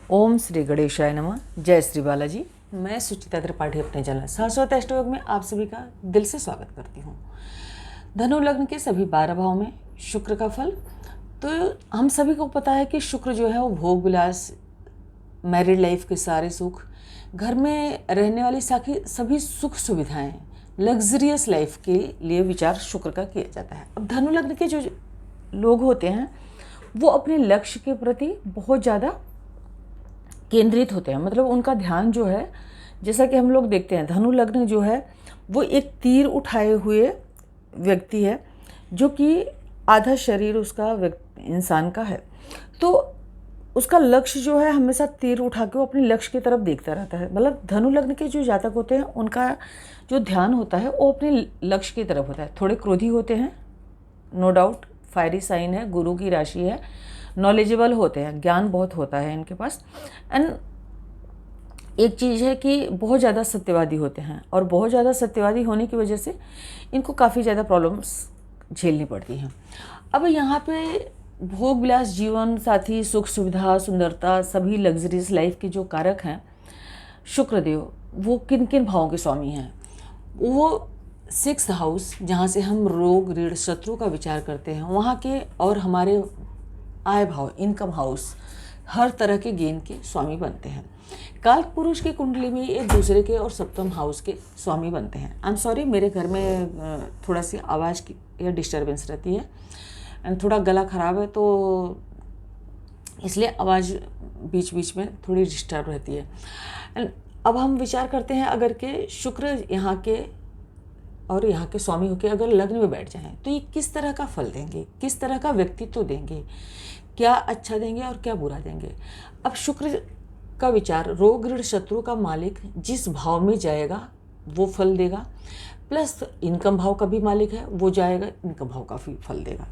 ओम श्री गणेशाय नमः। जय श्री बालाजी। मैं सुचिता त्रिपाठी अपने चैनल सहस्त्र अष्टयोग में आप सभी का दिल से स्वागत करती हूँ। धनु लग्न के सभी 12 भाव में शुक्र का फल। तो हम सभी को पता है कि शुक्र जो है वो भोग विलास, मैरिड लाइफ के सारे सुख, घर में रहने वाली सभी सुख सुविधाएं, लग्जरियस लाइफ के लिए विचार शुक्र का किया जाता है। अब धनु लग्न के जो लोग होते हैं वो अपने लक्ष्य के प्रति बहुत ज़्यादा केंद्रित होते हैं। मतलब उनका ध्यान जो है, जैसा कि हम लोग देखते हैं, धनु लग्न जो है वो एक तीर उठाए हुए व्यक्ति है, जो कि आधा शरीर उसका इंसान का है। तो उसका लक्ष्य जो है हमेशा तीर उठा के वो अपने लक्ष्य की तरफ देखता रहता है। मतलब धनु लग्न के जो जातक होते हैं उनका जो ध्यान होता है वो अपने लक्ष्य की तरफ होता है। थोड़े क्रोधी होते हैं, नो डाउट, फायरी साइन है, गुरु की राशि है, नॉलेजेबल होते हैं, ज्ञान बहुत होता है इनके पास। एंड एक चीज़ है कि बहुत ज़्यादा सत्यवादी होते हैं, और बहुत ज़्यादा सत्यवादी होने की वजह से इनको काफ़ी ज़्यादा प्रॉब्लम्स झेलनी पड़ती हैं। अब यहाँ पे भोग विलास, जीवन साथी, सुख सुविधा, सुंदरता, सभी लग्जरीज लाइफ के जो कारक हैं शुक्रदेव, वो किन किन भावों के स्वामी हैं? वो 6th हाउस, जहाँ से हम रोग, ऋण, शत्रु का विचार करते हैं, वहाँ के, और हमारे आय भाव, इनकम हाउस, हर तरह के गेन के स्वामी बनते हैं। काल पुरुष की कुंडली में एक दूसरे के और सप्तम हाउस के स्वामी बनते हैं। आई एम सॉरी, मेरे घर में थोड़ा सी आवाज़ की या डिस्टर्बेंस रहती है, एंड थोड़ा गला ख़राब है, तो इसलिए आवाज़ बीच बीच में थोड़ी डिस्टर्ब रहती है। एंड अब हम विचार करते हैं, अगर के शुक्र यहाँ के और यहाँ के स्वामी होकर अगर लग्न में बैठ जाएं तो ये किस तरह का फल देंगे, किस तरह का व्यक्तित्व देंगे, क्या अच्छा देंगे और क्या बुरा देंगे। अब शुक्र का विचार, रोग, ऋण, शत्रु का मालिक जिस भाव में जाएगा वो फल देगा, प्लस इनकम भाव का भी मालिक है, वो जाएगा, इनकम भाव का भी फल देगा।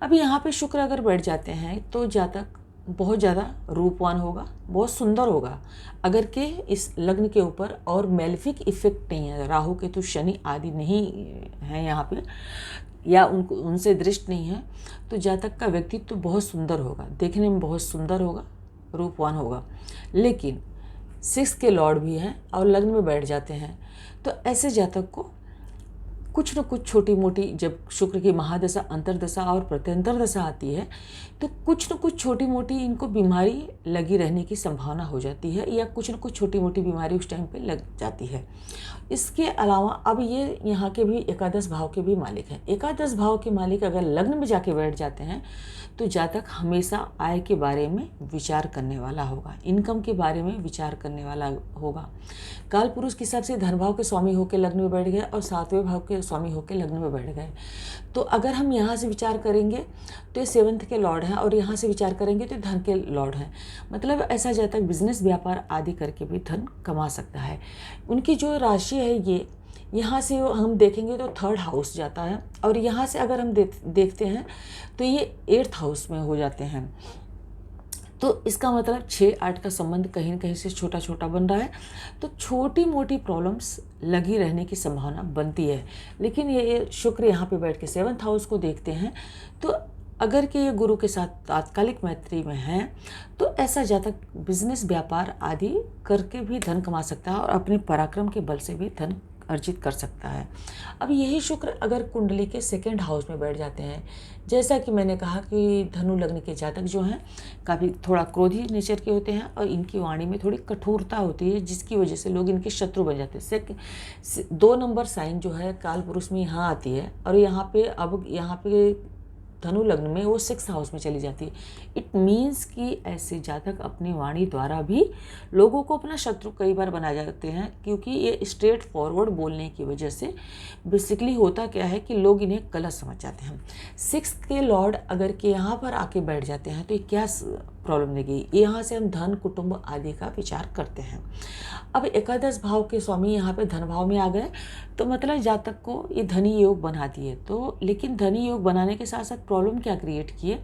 अब यहाँ पे शुक्र अगर बैठ जाते हैं तो जातक बहुत ज़्यादा रूपवान होगा, बहुत सुंदर होगा। अगर के इस लग्न के ऊपर और मेलेफिक इफेक्ट नहीं है, राहु केतु शनि आदि नहीं है यहाँ पे, या उनसे दृष्ट नहीं है, तो जातक का व्यक्तित्व तो बहुत सुंदर होगा, देखने में बहुत सुंदर होगा, रूपवान होगा। लेकिन 6 के लॉर्ड भी हैं और लग्न में बैठ जाते हैं, तो ऐसे जातक को कुछ न कुछ छोटी मोटी, जब शुक्र की महादशा, अंतरदशा और प्रत्यंतर दशा आती है, तो कुछ न कुछ छोटी मोटी इनको बीमारी लगी रहने की संभावना हो जाती है, या कुछ न कुछ छोटी मोटी बीमारी उस टाइम पे लग जाती है। इसके अलावा अब ये यहाँ के भी एकादश भाव के भी मालिक हैं। एकादश भाव के मालिक अगर लग्न में जाके बैठ जाते हैं तो जातक हमेशा आय के बारे में विचार करने वाला होगा, इनकम के बारे में विचार करने वाला होगा। काल पुरुष के हिसाब से धन भाव के स्वामी होकर लग्न में बैठ गए और 7वें भाव के स्वामी होकर लग्न में बैठ गए, तो अगर हम यहाँ से विचार करेंगे तो ये 7th के लॉर्ड हैं, और यहाँ से विचार करेंगे तो धन के लॉर्ड हैं। मतलब ऐसा जातक बिजनेस, व्यापार आदि करके भी धन कमा सकता है। उनकी जो राशि है ये, यहाँ से हम देखेंगे तो 3rd हाउस जाता है, और यहाँ से अगर हम देखते हैं तो ये 8th हाउस में हो जाते हैं। तो इसका मतलब 6-8 का संबंध कहीं न कहीं से छोटा छोटा बन रहा है, तो छोटी मोटी प्रॉब्लम्स लगी रहने की संभावना बनती है। लेकिन ये शुक्र यहाँ पे बैठ के 7th हाउस को देखते हैं, तो अगर कि ये गुरु के साथ तात्कालिक मैत्री में हैं, तो ऐसा जातक बिजनेस, व्यापार आदि करके भी धन कमा सकता है और अपने पराक्रम के बल से भी धन अर्जित कर सकता है। अब यही शुक्र अगर कुंडली के 2nd हाउस में बैठ जाते हैं, जैसा कि मैंने कहा कि धनु लग्न के जातक जो हैं काफ़ी थोड़ा क्रोधी नेचर के होते हैं, और इनकी वाणी में थोड़ी कठोरता होती है, जिसकी वजह से लोग इनके शत्रु बन जाते हैं। 2 नंबर साइन जो है काल पुरुष में यहाँ आती है, और यहाँ पे अब यहाँ पे धनु लग्न में वो 6th हाउस में चली जाती है। इट मीन्स कि ऐसे जातक अपनी वाणी द्वारा भी लोगों को अपना शत्रु कई बार बना जाते हैं, क्योंकि ये स्ट्रेट फॉरवर्ड बोलने की वजह से बेसिकली होता क्या है कि लोग इन्हें गलत समझ जाते हैं। 6th के लॉर्ड अगर के यहाँ पर आके बैठ जाते हैं तो ये क्या प्रॉब्लम देगी? यहाँ से हम धन, कुटुंब आदि का विचार करते हैं। अब एकादश भाव के स्वामी यहाँ पे धन भाव में आ गए, तो मतलब जातक को ये धनी योग बना दिए। तो लेकिन धनी योग बनाने के साथ साथ प्रॉब्लम क्या क्रिएट किए?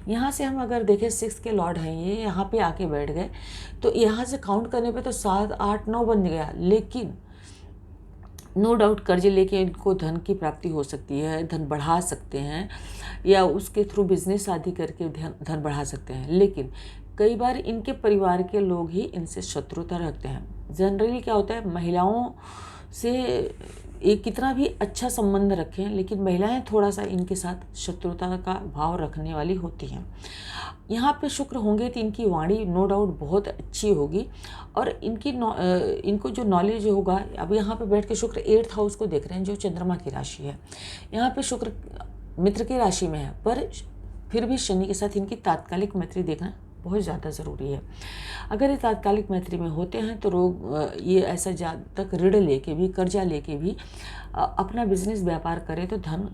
यहाँ से हम अगर देखें 6 के लॉर्ड हैं, ये यहाँ पे आके बैठ गए, तो यहाँ से काउंट करने पे तो 7, 8, 9 बन गया। लेकिन नो डाउट कर्ज लेके इनको धन की प्राप्ति हो सकती है, धन बढ़ा सकते हैं, या उसके थ्रू बिजनेस आदि करके धन बढ़ा सकते हैं। लेकिन कई बार इनके परिवार के लोग ही इनसे शत्रुता रखते हैं। जनरली क्या होता है, महिलाओं से एक कितना भी अच्छा संबंध रखें, लेकिन महिलाएं थोड़ा सा इनके साथ शत्रुता का भाव रखने वाली होती हैं। यहाँ पे शुक्र होंगे तो इनकी वाणी नो डाउट बहुत अच्छी होगी, और इनको जो नॉलेज होगा, अब यहाँ पे बैठ के शुक्र 8th हाउस को देख रहे हैं जो चंद्रमा की राशि है। यहाँ पे शुक्र मित्र की राशि में है, पर फिर भी शनि के साथ इनकी तात्कालिक मैत्री देखना बहुत ज़्यादा ज़रूरी है। अगर ये तात्कालिक मैत्री में होते हैं तो ये ऐसा जातक ऋण लेके भी, कर्जा लेके भी अपना बिजनेस व्यापार करे तो धन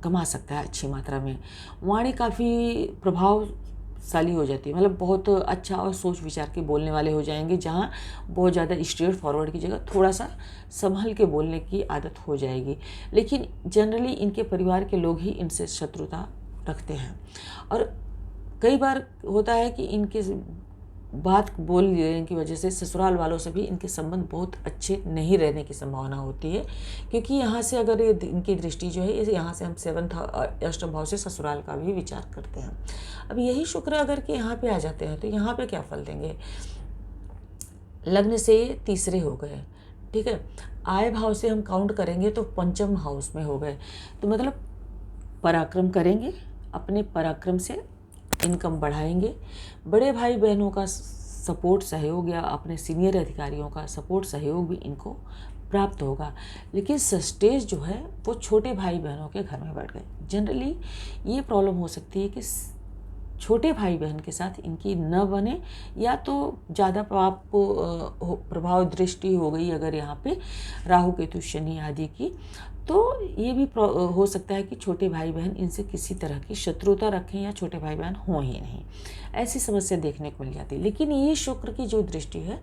कमा सकता है अच्छी मात्रा में। वाणी काफ़ी प्रभावशाली हो जाती है, मतलब बहुत अच्छा और सोच विचार के बोलने वाले हो जाएंगे, जहाँ बहुत ज़्यादा स्ट्रेट फॉरवर्ड की जगह थोड़ा सा संभल के बोलने की आदत हो जाएगी। लेकिन जनरली इनके परिवार के लोग ही इनसे शत्रुता रखते हैं, और कई बार होता है कि इनके बात बोल देने की वजह से ससुराल वालों से भी इनके संबंध बहुत अच्छे नहीं रहने की संभावना होती है, क्योंकि यहाँ से अगर इनकी दृष्टि जो है, यहाँ से हम 7th अष्टम भाव से ससुराल का भी विचार करते हैं। अब यही शुक्र अगर के यहाँ पे आ जाते हैं तो यहाँ पे क्या फल देंगे। लग्न से 3रे हो गए, ठीक है। आय भाव से हम काउंट करेंगे तो 5म हाउस में हो गए, तो मतलब पराक्रम करेंगे, अपने पराक्रम से इनकम बढ़ाएंगे। बड़े भाई बहनों का सपोर्ट सहयोग या अपने सीनियर अधिकारियों का सपोर्ट सहयोग भी इनको प्राप्त होगा। लेकिन सस्टेज जो है वो छोटे भाई बहनों के घर में बढ़ गए। जनरली ये प्रॉब्लम हो सकती है कि छोटे भाई बहन के साथ इनकी न बने, या तो ज़्यादा प्रभाव दृष्टि हो गई अगर यहाँ पे राहु केतु शनि आदि की, तो ये भी हो सकता है कि छोटे भाई बहन इनसे किसी तरह की शत्रुता रखें या छोटे भाई बहन हों ही नहीं, ऐसी समस्या देखने को मिल जाती है। लेकिन ये शुक्र की जो दृष्टि है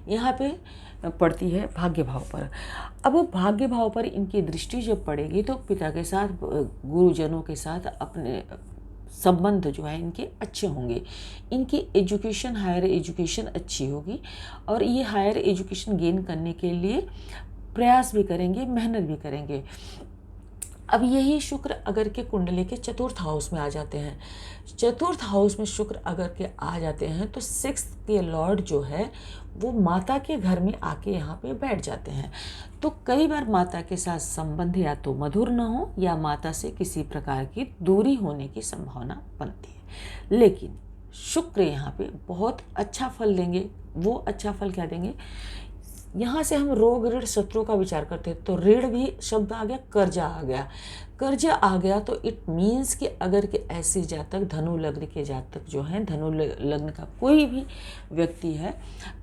यहाँ पे पड़ती है भाग्य भाव पर। अब भाग्य भाव पर इनकी दृष्टि जब पड़ेगी तो पिता के साथ, गुरुजनों के साथ अपने संबंध जो है इनके अच्छे होंगे। इनकी एजुकेशन, हायर एजुकेशन अच्छी होगी, और ये हायर एजुकेशन गेन करने के लिए प्रयास भी करेंगे, मेहनत भी करेंगे। अब यही शुक्र अगर के कुंडली के 4th हाउस में आ जाते हैं, 4th हाउस में शुक्र अगर के आ जाते हैं तो 6th के लॉर्ड जो है वो माता के घर में आके यहाँ पे बैठ जाते हैं। तो कई बार माता के साथ संबंध या तो मधुर न हो, या माता से किसी प्रकार की दूरी होने की संभावना बनती है। लेकिन शुक्र यहाँ पे बहुत अच्छा फल देंगे। वो अच्छा फल क्या देंगे, यहाँ से हम रोग ऋण शत्रु का विचार करते हैं तो ऋण भी शब्द आ गया, कर्जा आ गया। कर्जा आ गया तो इट मीन्स कि अगर के ऐसे जातक, धनु लग्न के जातक जो हैं, धनु लग्न का कोई भी व्यक्ति है,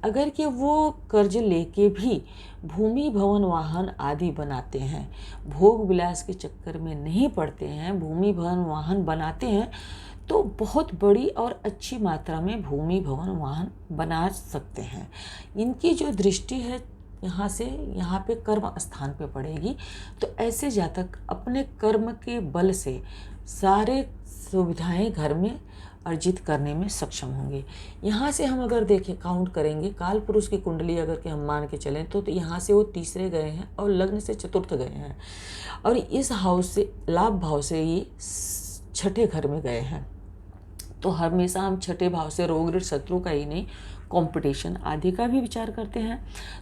अगर कि वो कर्ज लेके भी भूमि भवन वाहन आदि बनाते हैं, भोग विलास के चक्कर में नहीं पड़ते हैं, भूमि भवन वाहन बनाते हैं, तो बहुत बड़ी और अच्छी मात्रा में भूमि भवन वाहन बना सकते हैं। इनकी जो दृष्टि है यहाँ से यहाँ पे कर्म स्थान पे पड़ेगी, तो ऐसे जातक अपने कर्म के बल से सारे सुविधाएं घर में अर्जित करने में सक्षम होंगे। यहाँ से हम अगर देखें, काउंट करेंगे, काल पुरुष की कुंडली अगर के हम मान के चलें तो यहाँ से वो 3रे गए हैं और लग्न से 4th गए हैं, और इस हाउस से, लाभ भाव से ये 6ठे घर में गए हैं। तो हमेशा हम 6ठे भाव से रोग ऋण शत्रु का ही नहीं, कंपटीशन आदि का भी विचार करते हैं।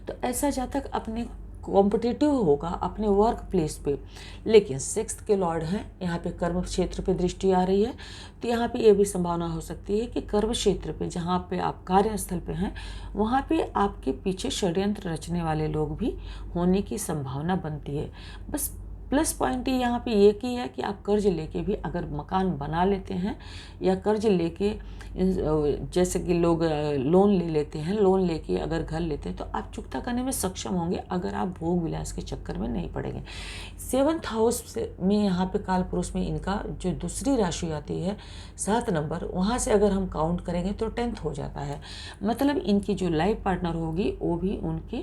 तो ऐसा जातक अपने कॉम्पिटिटिव होगा अपने वर्क प्लेस पे। लेकिन 6th के लॉर्ड हैं, यहाँ पे कर्म क्षेत्र पे दृष्टि आ रही है, तो यहाँ पे ये भी संभावना हो सकती है कि कर्म क्षेत्र पे, जहाँ पे आप कार्यस्थल पे हैं, वहाँ पे आपके पीछे षड्यंत्र रचने वाले लोग भी होने की संभावना बनती है। बस प्लस पॉइंट यहाँ पे ये की है कि आप कर्ज लेके भी अगर मकान बना लेते हैं, या कर्ज लेके, जैसे कि लोग लोन ले लेते हैं, लोन लेके अगर घर लेते हैं, तो आप चुकता करने में सक्षम होंगे अगर आप भोग विलास के चक्कर में नहीं पड़ेंगे। 7th हाउस में यहाँ पे काल पुरुष में इनका जो दूसरी राशि आती है 7 नंबर, वहाँ से अगर हम काउंट करेंगे तो 10th हो जाता है। मतलब इनकी जो लाइफ पार्टनर होगी वो भी उनके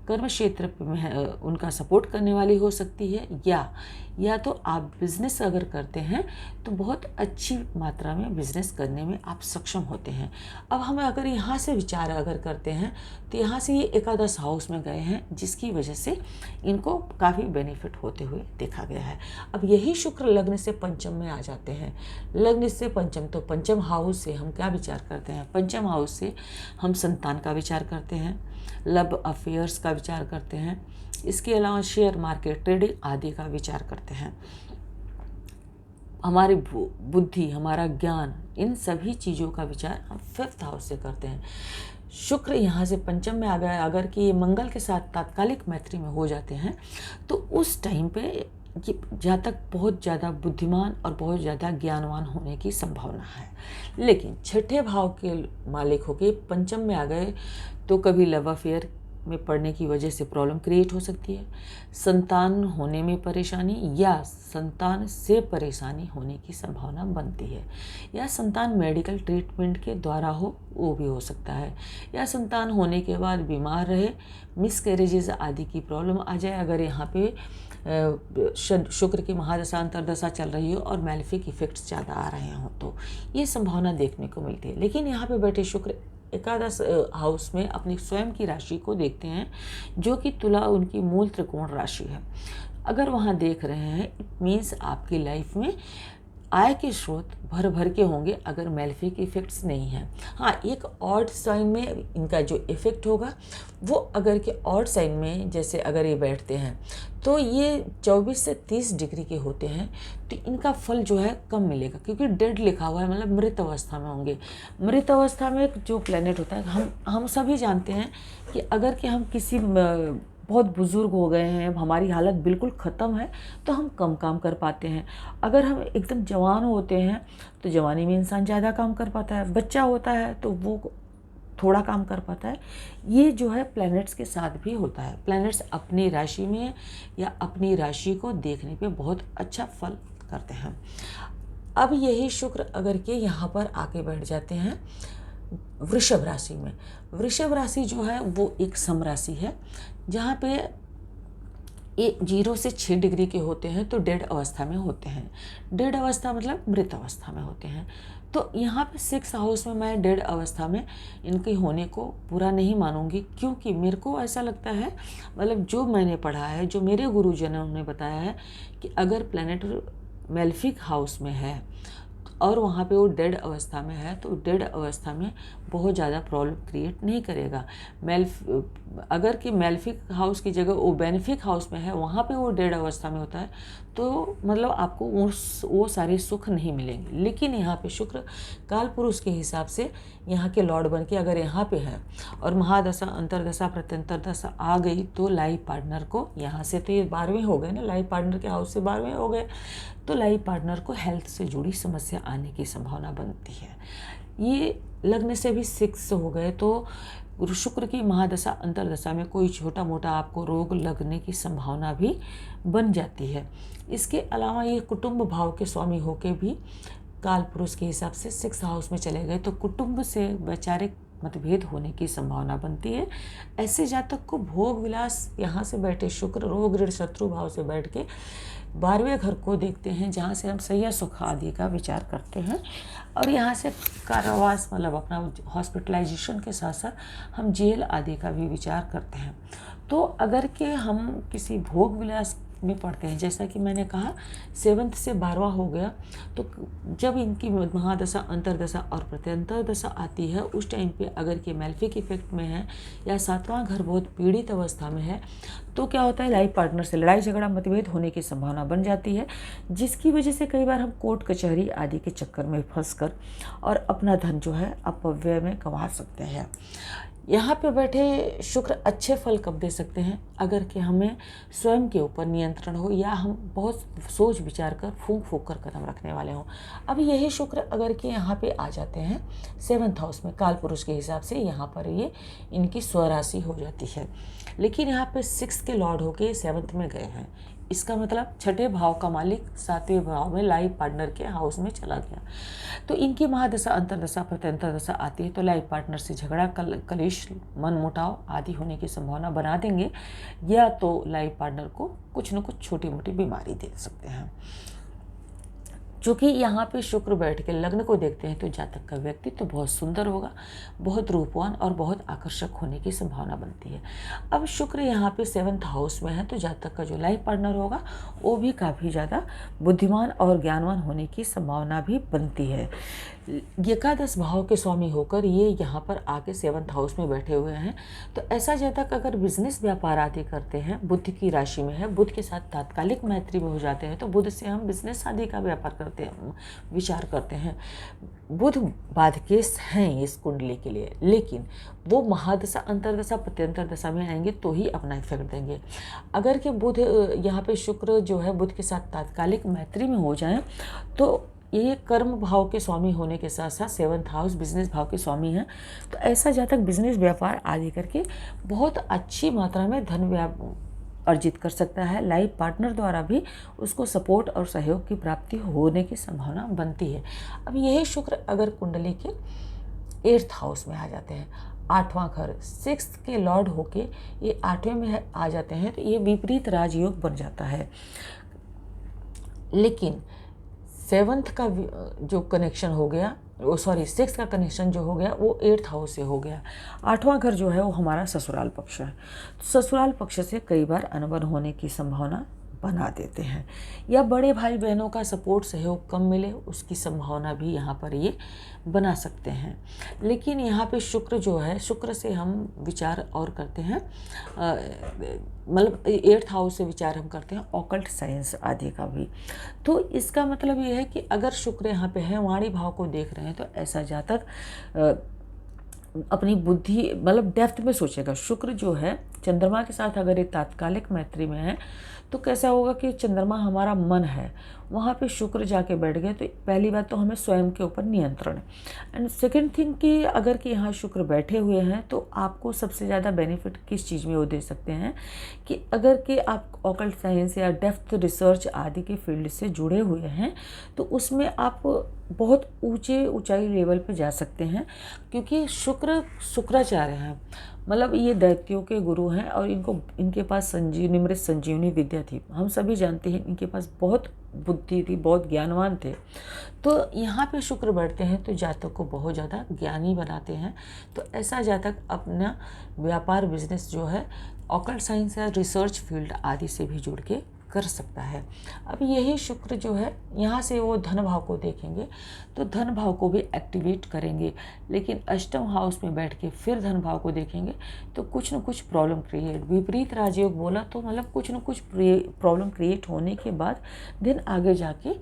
कर्म क्षेत्र में उनका सपोर्ट करने वाली हो सकती है, या या तो आप बिज़नेस अगर करते हैं तो बहुत अच्छी मात्रा में बिज़नेस करने में आप सक्षम होते हैं। अब हम अगर यहाँ से विचार अगर करते हैं तो यहाँ से ये एकादश हाउस में गए हैं, जिसकी वजह से इनको काफ़ी बेनिफिट होते हुए देखा गया है। अब यही शुक्र लग्न से पंचम में आ जाते हैं। लग्न से पंचम, तो पंचम हाउस से हम क्या विचार करते हैं? पंचम हाउस से हम संतान का विचार करते हैं, लव अफेयर्स का विचार करते हैं, इसके अलावा शेयर मार्केट, ट्रेडिंग आदि का विचार करते हैं। हमारी बुद्धि, हमारा ज्ञान, इन सभी चीज़ों का विचार हम 5th हाउस से करते हैं। शुक्र यहाँ से पंचम में आ गया, अगर कि ये मंगल के साथ तात्कालिक मैत्री में हो जाते हैं तो उस टाइम पे ये जातक बहुत ज़्यादा बुद्धिमान और बहुत ज़्यादा ज्ञानवान होने की संभावना है। लेकिन छठे भाव के मालिक होके पंचम में आ गए तो कभी लव अफेयर में पड़ने की वजह से प्रॉब्लम क्रिएट हो सकती है, संतान होने में परेशानी या संतान से परेशानी होने की संभावना बनती है, या संतान मेडिकल ट्रीटमेंट के द्वारा हो वो भी हो सकता है, या संतान होने के बाद बीमार रहे, मिसकैरेजेस आदि की प्रॉब्लम आ जाए अगर यहाँ पे शुक्र की महादशा अंतरदशा चल रही हो और मैलेफिक इफेक्ट्स ज़्यादा आ रहे हों तो ये संभावना देखने को मिलती है। लेकिन यहाँ पे बैठे शुक्र एकादश हाउस में अपनी स्वयं की राशि को देखते हैं, जो कि तुला उनकी मूल त्रिकोण राशि है। अगर वहाँ देख रहे हैं, इट मीन्स आपकी लाइफ में आय के स्रोत भर भर के होंगे अगर मैलेफिक इफेक्ट्स नहीं हैं। हाँ, एक ऑड साइन में इनका जो इफेक्ट होगा वो अगर के ऑड साइन में, जैसे अगर ये बैठते हैं तो ये 24 से 30 डिग्री के होते हैं तो इनका फल जो है कम मिलेगा, क्योंकि डेड लिखा हुआ है, मतलब मृत अवस्था में होंगे। मृत अवस्था में जो प्लेनेट होता है, हम सभी जानते हैं कि अगर कि हम किसी बहुत बुज़ुर्ग हो गए हैं, हमारी हालत बिल्कुल ख़त्म है तो हम कम काम कर पाते हैं। अगर हम एकदम जवान होते हैं तो जवानी में इंसान ज़्यादा काम कर पाता है, बच्चा होता है तो वो थोड़ा काम कर पाता है। ये जो है प्लैनेट्स के साथ भी होता है। प्लैनेट्स अपनी राशि में या अपनी राशि को देखने पे बहुत अच्छा फल करते हैं। अब यही शुक्र अगर के यहाँ पर आके बैठ जाते हैं वृषभ राशि में। वृषभ राशि जो है वो एक सम राशि है, जहाँ पे 0 से 6 डिग्री के होते हैं तो डेड अवस्था में होते हैं। डेड अवस्था मतलब मृत अवस्था में होते हैं। तो यहाँ पे 6th हाउस में मैं डेड अवस्था में इनके होने को बुरा नहीं मानूंगी, क्योंकि मेरे को ऐसा लगता है, मतलब जो मैंने पढ़ा है, जो मेरे गुरुजनों ने बताया है कि अगर प्लैनेट मैलेफिक हाउस में है और वहाँ पे वो डेड अवस्था में है तो डेड अवस्था में बहुत ज़्यादा प्रॉब्लम क्रिएट नहीं करेगा। अगर कि मैलेफिक हाउस की जगह वो बेनिफिक हाउस में है, वहाँ पे वो डेड अवस्था में होता है तो मतलब आपको वो सारे सुख नहीं मिलेंगे। लेकिन यहाँ पे शुक्र काल पुरुष के हिसाब से यहाँ के लॉर्ड बन के अगर यहाँ पे है और महादशा अंतरदशा प्रत्यंतर दशा आ गई तो लाइफ पार्टनर को, यहाँ से तो ये 12वें हो गए ना, लाइफ पार्टनर के हाउस से 12वें हो गए, तो लाइफ पार्टनर को हेल्थ से जुड़ी समस्या आने की संभावना बनती है। ये लग्न से भी 6 हो गए तो शुक्र की महादशा अंतरदशा में कोई छोटा मोटा आपको रोग लगने की संभावना भी बन जाती है। इसके अलावा ये कुटुंब भाव के स्वामी होके भी काल पुरुष के हिसाब से 6th हाउस में चले गए तो कुटुंब से वैचारिक मतभेद होने की संभावना बनती है। ऐसे जातक को भोग विलास, यहाँ से बैठे शुक्र रोग ऋण शत्रु भाव से बैठ के 12वें घर को देखते हैं, जहाँ से हम सैया सुख आदि का विचार करते हैं, और यहाँ से कारावास मतलब अपना हॉस्पिटलाइजेशन के साथ साथ हम जेल आदि का भी विचार करते हैं। तो अगर के हम किसी भोग विलास में पढ़ते हैं, जैसा कि मैंने कहा 7th से 12वां हो गया, तो जब इनकी महादशा अंतरदशा और प्रत्यंतर दशा आती है उस टाइम पे अगर के मैलेफिक इफेक्ट में है या 7वां घर बहुत पीड़ित अवस्था में है तो क्या होता है, लाइफ पार्टनर से लड़ाई झगड़ा मतभेद होने की संभावना बन जाती है, जिसकी वजह से कई बार हम कोर्ट कचहरी आदि के चक्कर में फंसकर और अपना धन जो है अपव्यय में गंवा सकते हैं। यहाँ पे बैठे शुक्र अच्छे फल कब दे सकते हैं, अगर कि हमें स्वयं के ऊपर नियंत्रण हो या हम बहुत सोच विचार कर फूंक फूंक कर कदम रखने वाले हों। अब यही शुक्र अगर कि यहाँ पे आ जाते हैं 7th हाउस में काल पुरुष के हिसाब से, यहाँ पर ये इनकी स्वराशि हो जाती है। लेकिन यहाँ पे 6 के लॉर्ड होके 7th में गए हैं, इसका मतलब छठे भाव का मालिक सातवें भाव में लाइफ पार्टनर के हाउस में चला गया। तो इनकी महादशा अंतरदशा प्रत्यंतर दशा आती है तो लाइफ पार्टनर से झगड़ा, कलेश, मनमुटाव आदि होने की संभावना बना देंगे, या तो लाइफ पार्टनर को कुछ न कुछ छोटी मोटी बीमारी दे सकते हैं। चूँकि यहाँ पे शुक्र बैठ के लग्न को देखते हैं तो जातक का व्यक्तित्व तो बहुत सुंदर होगा, बहुत रूपवान और बहुत आकर्षक होने की संभावना बनती है। अब शुक्र यहाँ पे 7th हाउस में है तो जातक का जो लाइफ पार्टनर होगा वो भी काफ़ी ज़्यादा बुद्धिमान और ज्ञानवान होने की संभावना भी बनती है। एकादश भाव के स्वामी होकर ये यहाँ पर आके 7th हाउस में बैठे हुए हैं, तो ऐसा जातक अगर बिजनेस व्यापार आदि करते हैं, बुध की राशि में है, बुध के साथ तात्कालिक मैत्री में हो जाते हैं, तो बुध से हम बिजनेस आदि का व्यापार करते हैं, विचार करते हैं। बुध बाधकेश हैं इस कुंडली के लिए, लेकिन वो महादशा, अंतरदशा, प्रत्यंतर दशा में आएंगे तो ही अपना इफेक्ट देंगे। अगर कि बुध यहाँ पे शुक्र जो है बुध के साथ तात्कालिक मैत्री में हो जाए तो ये कर्म भाव के स्वामी होने के साथ साथ 7th हाउस बिजनेस भाव के स्वामी हैं, तो ऐसा जातक बिजनेस व्यापार आदि करके बहुत अच्छी मात्रा में धन अर्जित कर सकता है। लाइफ पार्टनर द्वारा भी उसको सपोर्ट और सहयोग की प्राप्ति होने की संभावना बनती है। अब यही शुक्र अगर कुंडली के 8th हाउस में आ जाते हैं, 8वां घर 6th के लॉर्ड होके ये 8वें में आ जाते हैं, तो ये विपरीत राजयोग बन जाता है। लेकिन 7th का जो कनेक्शन हो गया, 6th का कनेक्शन जो हो गया वो 8th हाउस से हो गया। 8वां घर जो है वो हमारा ससुराल पक्ष है, तो ससुराल पक्ष से कई बार अनबन होने की संभावना बना देते हैं, या बड़े भाई बहनों का सपोर्ट सहयोग कम मिले उसकी संभावना भी यहाँ पर ये बना सकते हैं। लेकिन यहाँ पे शुक्र जो है, शुक्र से हम विचार और करते हैं, मतलब 8th हाउस से विचार हम करते हैं ऑकल्ट साइंस आदि का भी। तो इसका मतलब ये है कि अगर शुक्र यहाँ पे है, वाणी भाव को देख रहे हैं, तो ऐसा जातक अपनी बुद्धि मतलब डेप्थ में सोचेगा। शुक्र जो है चंद्रमा के साथ अगर ये तात्कालिक मैत्री में है तो कैसा होगा कि चंद्रमा हमारा मन है, वहाँ पे शुक्र जाके बैठ गए, तो पहली बात तो हमें स्वयं के ऊपर नियंत्रण है। एंड सेकेंड थिंग कि अगर कि यहाँ शुक्र बैठे हुए हैं तो आपको सबसे ज़्यादा बेनिफिट किस चीज़ में वो दे सकते हैं कि अगर कि आप ऑकल्ट साइंस या डेप्थ रिसर्च आदि के फील्ड से जुड़े हुए हैं तो उसमें आप बहुत ऊंचाई लेवल पे जा सकते हैं, क्योंकि शुक्राचार्य हैं, मतलब ये दैत्यों के गुरु हैं और इनके पास निमृत संजीवनी विद्या थी। हम सभी जानते हैं इनके पास बहुत बुद्धि थी, बहुत ज्ञानवान थे। तो यहाँ पे शुक्र बैठते हैं तो जातक को बहुत ज़्यादा ज्ञानी बनाते हैं। तो ऐसा जातक अपना व्यापार बिजनेस जो है ऑकल्ट साइंस या रिसर्च फील्ड आदि से भी जुड़ के कर सकता है। अब यही शुक्र जो है यहाँ से वो धन भाव को देखेंगे तो धन भाव को भी एक्टिवेट करेंगे, लेकिन अष्टम हाउस में बैठ के फिर धन भाव को देखेंगे तो कुछ न कुछ प्रॉब्लम क्रिएट, विपरीत राजयोग बोला तो मतलब कुछ न कुछ प्रॉब्लम क्रिएट होने के बाद दिन आगे जाके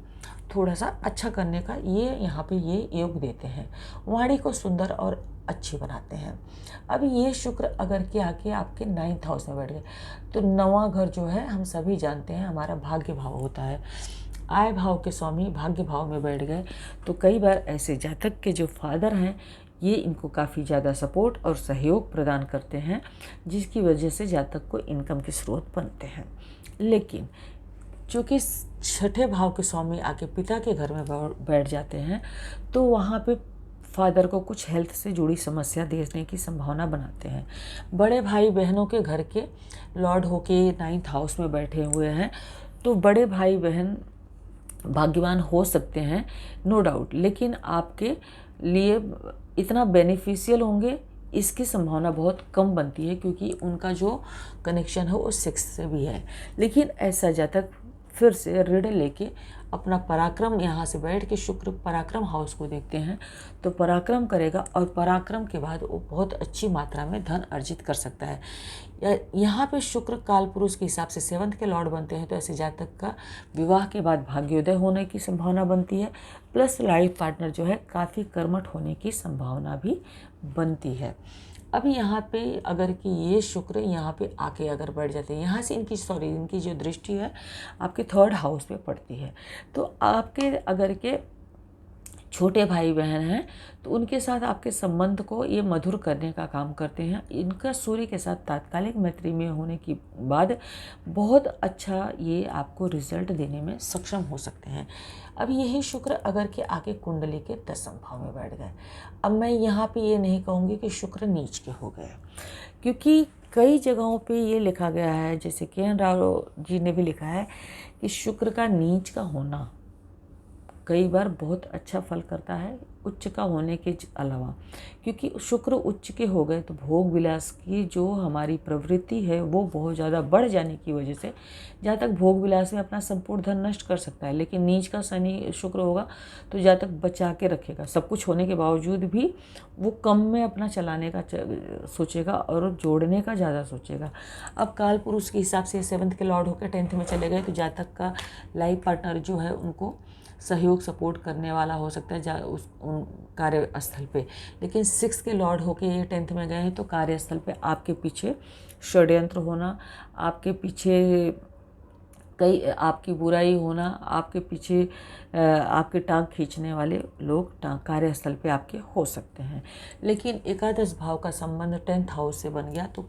थोड़ा सा अच्छा करने का ये यहाँ पे ये योग देते हैं, वाणी को सुंदर और अच्छी बनाते हैं। अब ये शुक्र अगर के आके आपके 9th हाउस में बैठ गए तो 9वां घर जो है हम सभी जानते हैं हमारा भाग्य भाव होता है। आय भाव के स्वामी भाग्य भाव में बैठ गए तो कई बार ऐसे जातक के जो फादर हैं ये इनको काफ़ी ज़्यादा सपोर्ट और सहयोग प्रदान करते हैं, जिसकी वजह से जातक को इनकम के स्रोत बनते हैं। लेकिन चूँकि छठे भाव के स्वामी आके पिता के घर में बैठ जाते हैं तो वहाँ पे फादर को कुछ हेल्थ से जुड़ी समस्या देने की संभावना बनाते हैं। बड़े भाई बहनों के घर के लॉर्ड होके 9th हाउस में बैठे हुए हैं तो बड़े भाई बहन भाग्यवान हो सकते हैं, नो डाउट, लेकिन आपके लिए इतना बेनिफिशियल होंगे इसकी संभावना बहुत कम बनती है, क्योंकि उनका जो कनेक्शन है वो 6 से भी है। लेकिन ऐसा जातक फिर से ऋण लेके अपना पराक्रम यहाँ से बैठ के शुक्र पराक्रम हाउस को देखते हैं तो पराक्रम करेगा और पराक्रम के बाद वो बहुत अच्छी मात्रा में धन अर्जित कर सकता है। यहाँ पे शुक्र काल पुरुष के हिसाब से 7th के लॉर्ड बनते हैं तो ऐसे जातक का विवाह के बाद भाग्योदय होने की संभावना बनती है, प्लस लाइफ पार्टनर जो है काफ़ी कर्मठ होने की संभावना भी बनती है। अब यहाँ पे अगर कि ये शुक्र यहाँ पे आके अगर बैठ जाते हैं, यहाँ से इनकी जो दृष्टि है आपके 3rd हाउस पे पड़ती है, तो आपके अगर के छोटे भाई बहन हैं तो उनके साथ आपके संबंध को ये मधुर करने का काम करते हैं। इनका सूर्य के साथ तात्कालिक मैत्री में होने के बाद बहुत अच्छा ये आपको रिजल्ट देने में सक्षम हो सकते हैं। अब यही शुक्र अगर के आगे कुंडली के 10वें भाव में बैठ गए, अब मैं यहाँ पे ये नहीं कहूँगी कि शुक्र नीच के हो गए, क्योंकि कई जगहों पे ये लिखा गया है, जैसे के.एन. राव जी ने भी लिखा है कि शुक्र का नीच का होना कई बार बहुत अच्छा फल करता है उच्च का होने के अलावा, क्योंकि शुक्र उच्च के हो गए तो भोग विलास की जो हमारी प्रवृत्ति है वो बहुत ज़्यादा बढ़ जाने की वजह से जहाँ तक भोग विलास में अपना संपूर्ण धन नष्ट कर सकता है। लेकिन नीच का शनि शुक्र होगा तो जहाँ तक बचा के रखेगा, सब कुछ होने के बावजूद भी वो कम में अपना चलाने का सोचेगा और जोड़ने का ज़्यादा सोचेगा। अब काल पुरुष के हिसाब से 7th के लॉर्ड होकर 10th में चले गए तो जहाँ तक का लाइफ पार्टनर जो है उनको सहयोग सपोर्ट करने वाला हो सकता है उन कार्यस्थल पे। लेकिन 6 के लॉर्ड होके ये 10th में गए हैं तो कार्यस्थल पे आपके पीछे षड्यंत्र होना, आपके पीछे कई आपकी बुराई होना, आपके पीछे आपके टांग खींचने वाले लोग कार्यस्थल पे आपके हो सकते हैं। लेकिन एकादश भाव का संबंध 10th हाउस से बन गया तो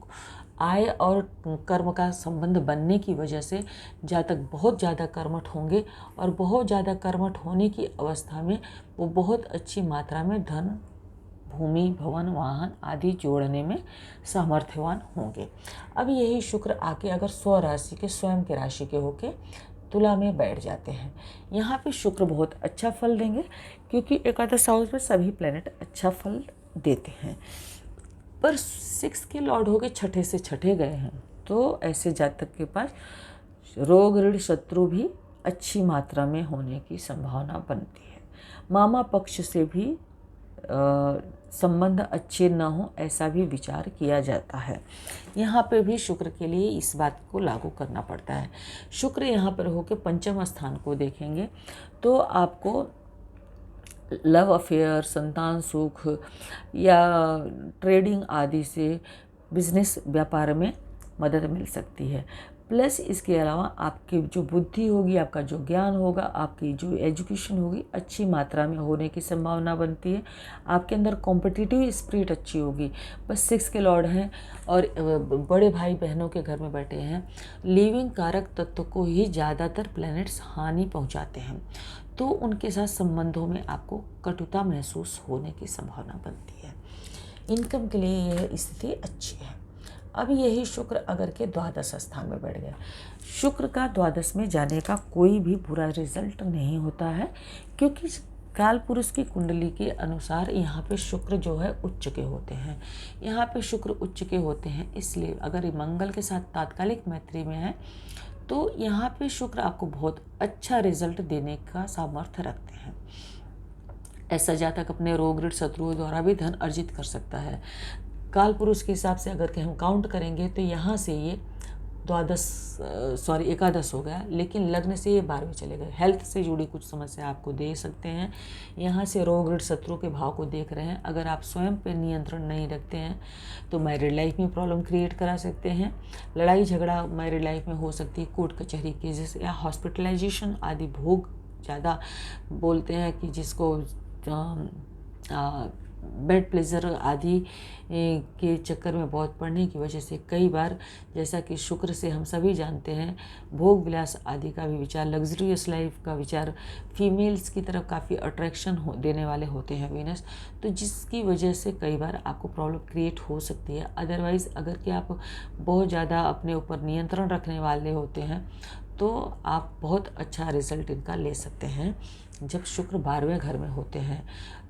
आय और कर्म का संबंध बनने की वजह से जहाँ तक बहुत ज़्यादा कर्मठ होंगे और बहुत ज़्यादा कर्मठ होने की अवस्था में वो बहुत अच्छी मात्रा में धन, भूमि, भवन, वाहन आदि जोड़ने में सामर्थ्यवान होंगे। अब यही शुक्र आके अगर स्वराशि के स्वयं के राशि के होके तुला में बैठ जाते हैं, यहाँ पे शुक्र बहुत अच्छा फल देंगे, क्योंकि एकादश हाउस में सभी प्लैनेट अच्छा फल देते हैं। पर 6 के लॉर्ड हो गए छठे से छठे गए हैं तो ऐसे जातक के पास रोग ऋण शत्रु भी अच्छी मात्रा में होने की संभावना बनती है। मामा पक्ष से भी संबंध अच्छे न हो ऐसा भी विचार किया जाता है। यहाँ पे भी शुक्र के लिए इस बात को लागू करना पड़ता है। शुक्र यहाँ पर होकर 5वें स्थान को देखेंगे तो आपको लव अफेयर, संतान सुख या ट्रेडिंग आदि से बिजनेस व्यापार में मदद मिल सकती है। प्लस इसके अलावा आपकी जो बुद्धि होगी, आपका जो ज्ञान होगा, आपकी जो एजुकेशन होगी अच्छी मात्रा में होने की संभावना बनती है। आपके अंदर कॉम्पिटिटिव स्पिरिट अच्छी होगी। बस 6 के लॉर्ड हैं और बड़े भाई बहनों के घर में बैठे हैं। लिविंग कारक तत्व को ही ज़्यादातर प्लैनेट्स हानि पहुंचाते हैं तो उनके साथ संबंधों में आपको कटुता महसूस होने की संभावना बनती है। इनकम के लिए यह स्थिति अच्छी है। अब यही शुक्र अगर के 12 स्थान में बैठ गया, शुक्र का 12 में जाने का कोई भी बुरा रिजल्ट नहीं होता है, क्योंकि काल पुरुष की कुंडली के अनुसार यहाँ पे शुक्र जो है उच्च के होते हैं। यहाँ पे शुक्र उच्च के होते हैं, इसलिए अगर ये मंगल के साथ तात्कालिक मैत्री में है तो यहाँ पे शुक्र आपको बहुत अच्छा रिजल्ट देने का सामर्थ्य रखते हैं। ऐसा जातक अपने रोग ऋण शत्रुओं द्वारा भी धन अर्जित कर सकता है। काल पुरुष के हिसाब से अगर हम काउंट करेंगे तो यहाँ से ये 11 हो गया, लेकिन लग्न से ये 12वें चले गए। हेल्थ से जुड़ी कुछ समस्या आपको दे सकते हैं। यहाँ से रोग ऋण शत्रु के भाव को देख रहे हैं। अगर आप स्वयं पे नियंत्रण नहीं रखते हैं तो मैरिड लाइफ में प्रॉब्लम क्रिएट करा सकते हैं। लड़ाई झगड़ा मैरिड लाइफ में हो सकती है, कोर्ट कचहरी केसेस या हॉस्पिटलाइजेशन आदि। भोग ज़्यादा बोलते हैं कि जिसको बेड प्लेजर आदि के चक्कर में बहुत पड़ने की वजह से कई बार, जैसा कि शुक्र से हम सभी जानते हैं, भोग विलास आदि का भी विचार, लग्जरियस लाइफ का विचार, फीमेल्स की तरफ काफ़ी अट्रैक्शन देने वाले होते हैं वीनस, तो जिसकी वजह से कई बार आपको प्रॉब्लम क्रिएट हो सकती है। अदरवाइज़ अगर कि आप बहुत ज़्यादा अपने ऊपर नियंत्रण रखने वाले होते हैं तो आप बहुत अच्छा रिजल्ट इनका ले सकते हैं जब शुक्र 12वें घर में होते हैं।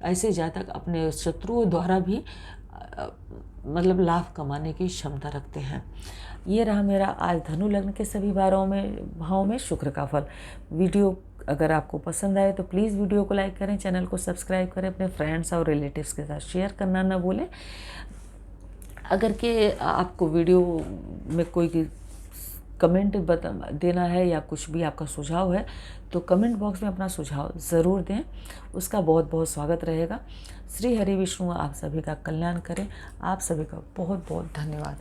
ऐसे जातक अपने शत्रुओं द्वारा भी मतलब लाभ कमाने की क्षमता रखते हैं। ये रहा मेरा आज धनु लग्न के सभी भावों में शुक्र का फल। वीडियो अगर आपको पसंद आए तो प्लीज़ वीडियो को लाइक करें, चैनल को सब्सक्राइब करें, अपने फ्रेंड्स और रिलेटिव्स के साथ शेयर करना ना भूलें। अगर के आपको वीडियो में कोई कमेंट देना है या कुछ भी आपका सुझाव है तो कमेंट बॉक्स में अपना सुझाव ज़रूर दें, उसका बहुत बहुत स्वागत रहेगा। श्री हरि विष्णु आप सभी का कल्याण करें। आप सभी का बहुत बहुत धन्यवाद।